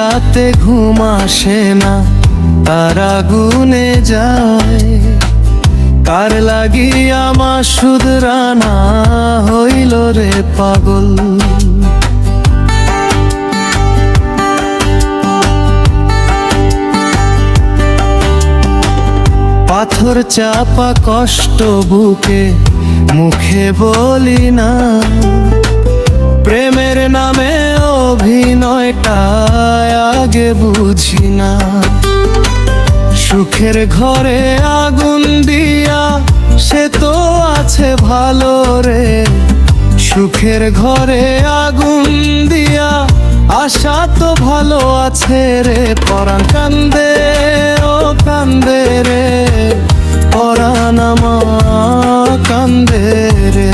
রাতে ঘুম আসে না, তারা গুনে যায়। কার লাগিয়া মাসুদ রানা হইল রে পাগল। পাথর চাপা কষ্ট বুকে, মুখে বলি না। প্রেমের নামে অভিনয়টা আগে বুঝি না। সুখের ঘরে আগুন দিয়া সে তো আছে ভালো রে। সুখের ঘরে আগুন দিয়া আশা তো ভালো আছে রে। পরাণ কান্দে ও কান্দে রে, পরাণ আমার কান্দে রে।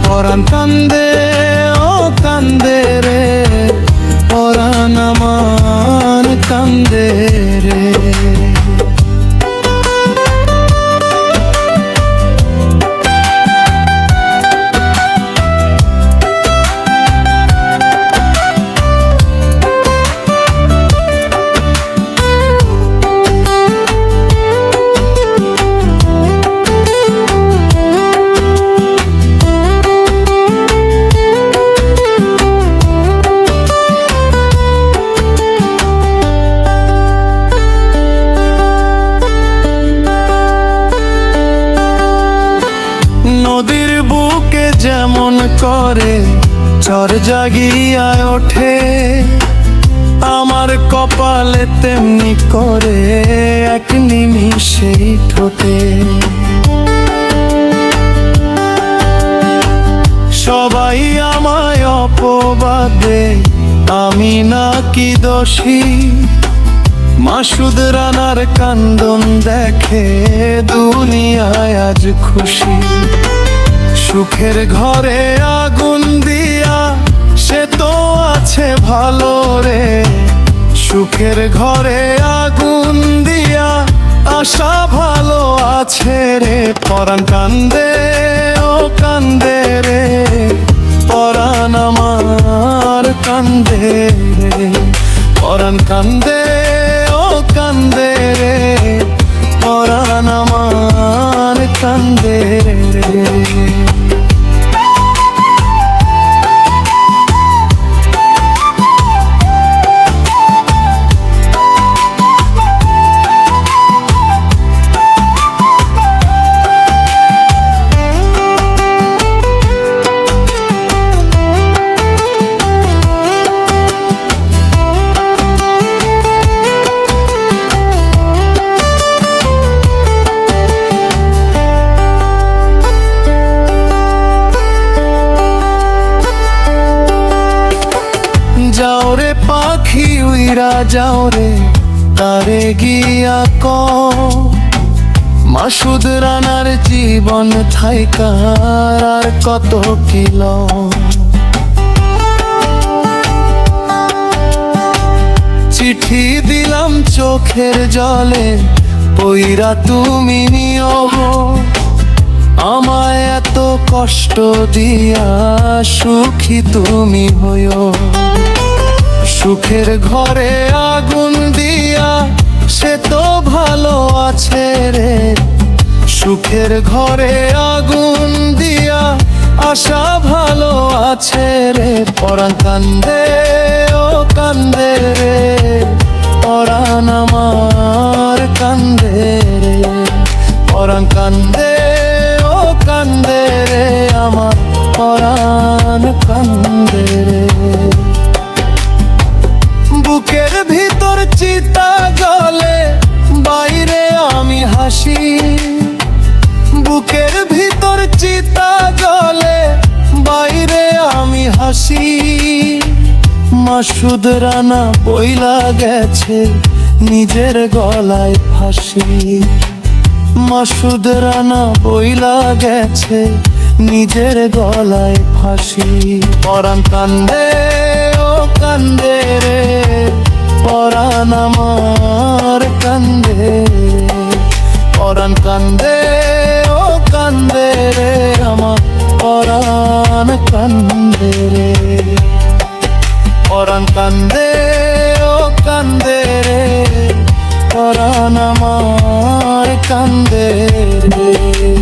পরাণ কান্দে ও কান্দে রে, পরাণ আমার কান্দে রে। নদীর বুকে যেমন করে ঝড় জাগিয়া ওঠে, আমার কপালে তেমনি করে এক নিমিষেই ঠোঁটে। সবাই আমায় অপবাদে, আমি নাকি দোষী। মাসুদ রানার কান্দন দেখে দুনিয়ায় আজ খুশি। সুখের ঘরে আগুন দিয়া সে তো আছে ভালো রে। সুখের ঘরে আগুন দিয়া আশা ভালো আছে রে। পরাণ কান্দে ও কান্দে রে, পরাণ আমার কান্দে রে। পরাণ কান্দে ও কান্দে রে, পরাণ আমার কান্দে রে। যাও রে পাখি উইরা যাও রে, তারে গিয়া ক মাসুদ রানার জীবন থাইকার আর কত কিল। চিঠি দিলাম চোখের জলে, পইরা তুমি নিও। আমায় এত কষ্ট দিয়া সুখী তুমি হইও। সুখের ঘরে আগুন দিয়া সে তো ভালো আছে রে। সুখের ঘরে আগুন দিয়া আশা ভালো আছে রে। পরাণ কান্দে ও কান্দে রে, পরাণ আমার কান্দে রে। পরাণ কান্দে ও কান্দে রে, আমার পরাণ কান্দে রে। বুকের ভিতর চিতা জ্বলে, বাইরে আমি হাসি। বুকের ভিতর চিতা জ্বলে, বাইরে আমি হাসি। মাসুদ রানা বইলা গেছে নিজের গলায় ফাঁসি। মাসুদ রানা বইলা গেছে নিজের গলায় ফাঁসি। পরাণ কান্দে ও কান্দে রে, পরাণ আমার কান্দে। পরাণ কান্দে ও কান্দে রে, আমার পরাণ কান্দে রে। পরাণ কান্দে ও আমার কান্দে রে।